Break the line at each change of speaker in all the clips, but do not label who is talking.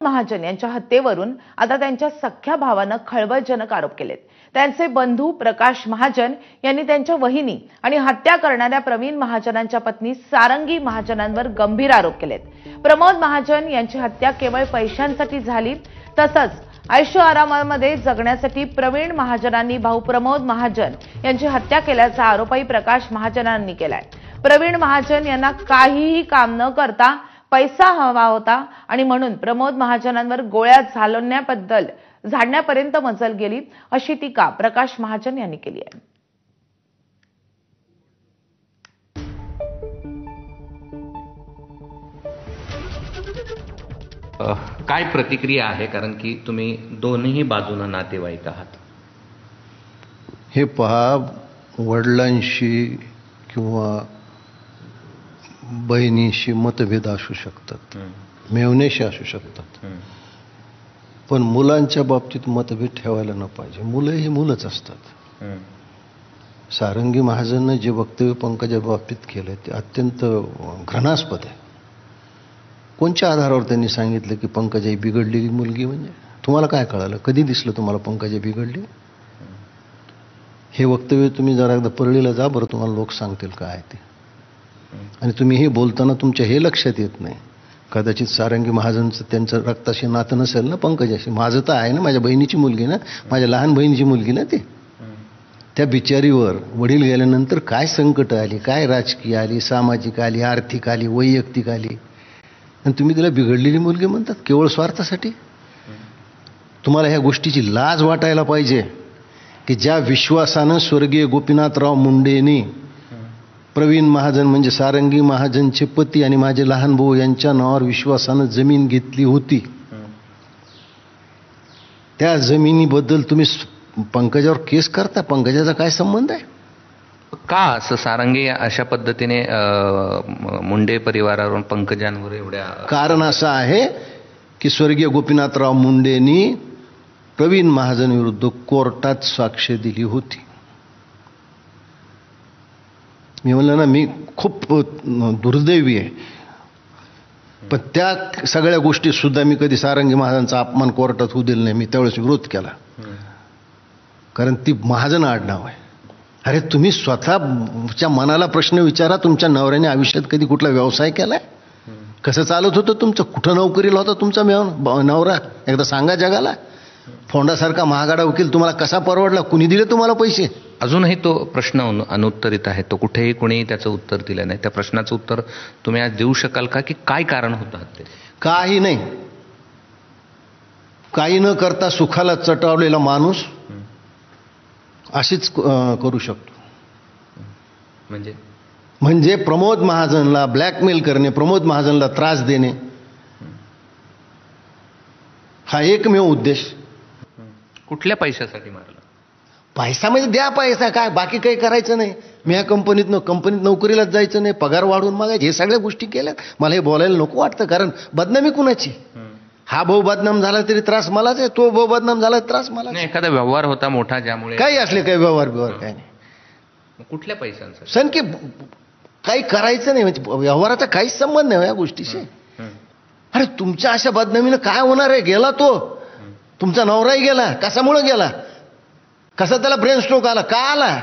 महाजन यांच्या हत्येवरून आता त्यांच्या सख्ख्या भावानं खळबळजनक आरोप केलेत। त्यांचे बंधू प्रकाश महाजन यांनी त्यांच्या वहिनी आणि हत्या करणाऱ्या प्रवीण महाजनांच्या पत्नी सारंगी महाजनांवर गंभीर आरोप केलेत। प्रमोद महाजन यांची हत्या केवळ पैशांसाठी झाली, तसंच आयुष्य आरामामध्ये जगण्यासाठी प्रवीण महाजनांनी भाऊ प्रमोद महाजन यांची हत्या केल्याचा आरोपही प्रकाश महाजनांनी केलाय। प्रवीण महाजन यांना काहीही काम न करता पैसा हवा होता आणि म्हणून प्रमोद महाजनांवर गोळ्या झाडण्यापर्यंत मजल गेली, अशी टीका प्रकाश महाजन यांनी केली आहे।
काय प्रतिक्रिया आहे, कारण की तुम्ही दोन्ही बाजूने नातेवाईक आहात?
हे पहा, वडिलांशी किंवा बहिणीशी मतभेद असू शकतात, मेवण्याशी असू शकतात, पण मुलांच्या बाबतीत मतभेद ठेवायला न पाहिजे। मुलं ही मुलंच असतात। सारंगी महाजनने जे वक्तव्य पंकजा बाबतीत केलं ते अत्यंत घृणास्पद आहे। कोणत्या आधारावर त्यांनी सांगितलं की पंकजा ही बिघडलेली मुलगी? म्हणजे तुम्हाला काय कळालं? कधी दिसलं तुम्हाला पंकजा बिघडली? हे वक्तव्य तुम्ही जरा एकदा परळीला जा बरं, तुम्हाला लोक सांगतील काय ते। आणि तुम्ही हे बोलताना तुमच्या हे लक्षात येत नाही, कदाचित सारंगी महाजनचं त्यांचं रक्ताशी नातं नसेल ना पंकजाशी। माझं तर आहे ना, माझ्या बहिणीची मुलगी ना, माझ्या लहान बहिणीची मुलगी ना ती। त्या बिचारीवर वडील गेल्यानंतर काय संकट आली, काय राजकीय आली, सामाजिक आली, आर्थिक आली, वैयक्तिक आली, आणि तुम्ही तिला बिघडलेली मुलगी म्हणतात केवळ स्वार्थासाठी? तुम्हाला ह्या गोष्टीची लाज वाटायला पाहिजे की ज्या विश्वासानं स्वर्गीय गोपीनाथराव मुंडेंनी प्रवीण महाजन म्हणजे सारंगी महाजनचे पती आणि माझे लहान भाऊ यांच्या नावावर विश्वासानं जमीन घेतली होती, त्या जमिनीबद्दल तुम्ही पंकजावर केस करता? पंकजाचा काय संबंध आहे?
का असं सारंगी अशा पद्धतीने मुंडे परिवारावर पंकजांवर एवढ्या?
कारण असं आहे की स्वर्गीय गोपीनाथराव मुंडेंनी प्रवीण महाजन विरुद्ध कोर्टात साक्ष दिली होती। मी म्हणलं ना, मी खूप दुर्दैवी आहे, पण त्या सगळ्या गोष्टी सुद्धा मी कधी सारंगी महाजनचा अपमान कोर्टात होऊ दिला नाही। मी त्यावेळेस विरोध केला, कारण ती महाजन आडनाव आहे। अरे तुम्ही स्वतःच्या मनाला प्रश्न विचारा, तुमच्या नवऱ्याने आयुष्यात कधी कुठला व्यवसाय केलाय? कसं चालत होतं तुमचं? कुठं नोकरीला होता तुमचा नवरा? एकदा सांगा जगाला। फोंडासारखा महागडा वकील तुम्हाला कसा परवडला? कुणी दिले तुम्हाला पैसे?
अजूनही तो प्रश्न अनुत्तरित आहे, तो कुठेही कोणी त्याचं उत्तर दिलं नाही। त्या प्रश्नाचं उत्तर तुम्ही आज देऊ शकाल का, की काय कारण होतं हत्येचं?
काही नाही, काही न करता सुखाला चटावलेला माणूस अशीच करू शकतो। म्हणजे प्रमोद महाजनला ब्लॅकमेल करणे, प्रमोद महाजनला त्रास देणे, हा एकमेव उद्देश।
कुठल्या पैशासाठी मारलं?
पैसा म्हणजे द्या पैसा, काय बाकी काही करायचं नाही। मी या कंपनीत नोकरीलाच जायचं नाही, पगार वाढवून मागायचे, हे सगळ्या गोष्टी केल्यात। मला हे बोलायला नको वाटतं, कारण बदनामी कुणाची? हा भाऊ बदनाम झाला तरी त्रास मलाच आहे, तो भाऊ बदनाम झाला त्रास मला।
एखादा व्यवहार होता मोठा ज्यामुळे
काही असले, काही व्यवहार काय नाही।
कुठल्या पैशांचा?
सनकी काही करायचं नाही, म्हणजे व्यवहाराचा काहीच संबंध नाही या गोष्टीशी। अरे तुमच्या अशा बदनामीनं काय होणार आहे? गेला तो, तुमचा नवराही गेला। कशामुळे गेला? कसा त्याला ब्रेन स्ट्रोक आला? का आला?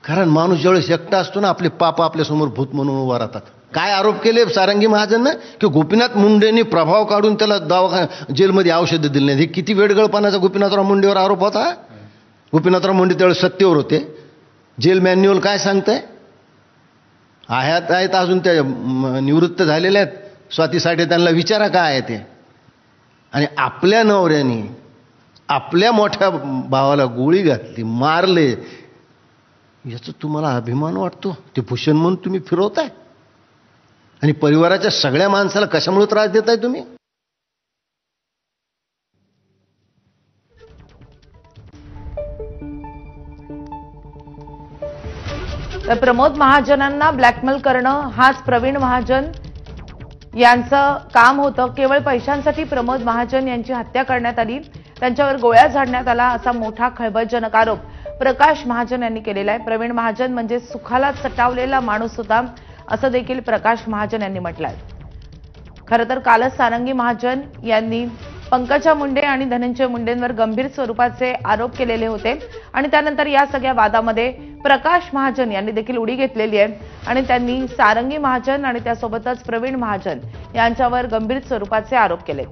कारण माणूस ज्यावेळेस एकटा असतो ना, आपले पाप आपल्यासमोर भूत म्हणून उभा राहतात। काय आरोप केले सारंगी महाजननं? की गोपीनाथ मुंडेंनी प्रभाव काढून त्याला जेलमध्ये औषधं दिली नाही। हे किती वेडगळपणाचा गोपीनाथराव मुंडेवर आरोप होता। गोपीनाथराव मुंडे त्यावेळेस सत्तेवर होते। जेल मॅन्युअल काय सांगतंय? आहेत अजून त्या निवृत्त झालेल्या आहेत, स्वाती साठे, त्यांना विचारा काय आहे ते। आणि आपल्या नवऱ्याने आपल्या मोठ्या भावाला गोळी घातली, मारले, याचा तुम्हाला अभिमान वाटतो? ते भूषण म्हणून तुम्ही फिरवताय आणि परिवाराच्या सगळ्या माणसाला कशामुळे त्रास देताय तुम्ही?
तर प्रमोद महाजनांना ब्लॅकमेल करणं हाच प्रवीण महाजन यांचं काम होतं। केवळ पैशांसाठी प्रमोद महाजन यांची हत्या करण्यात आली, त्यांच्यावर गोळ्या झाडण्यात आला, असा मोठा खळबळजनक आरोप प्रकाश महाजन यांनी केलेला आहे। प्रवीण महाजन म्हणजे सुखाला चटावलेला माणूस होता, असं देखील प्रकाश महाजन यांनी म्हटलंय। खरं तर कालच सारंगी महाजन यांनी पंकजा मुंडे आणि धनंजय मुंडेंवर गंभीर स्वरूपाचे आरोप केलेले होते आणि त्यानंतर या सगळ्या वादामध्ये प्रकाश महाजन यांनी देखील उडी घेतलेली आहे आणि त्यांनी सारंगी महाजन आणि त्यासोबतच प्रवीण महाजन यांच्यावर गंभीर स्वरूपाचे आरोप केले.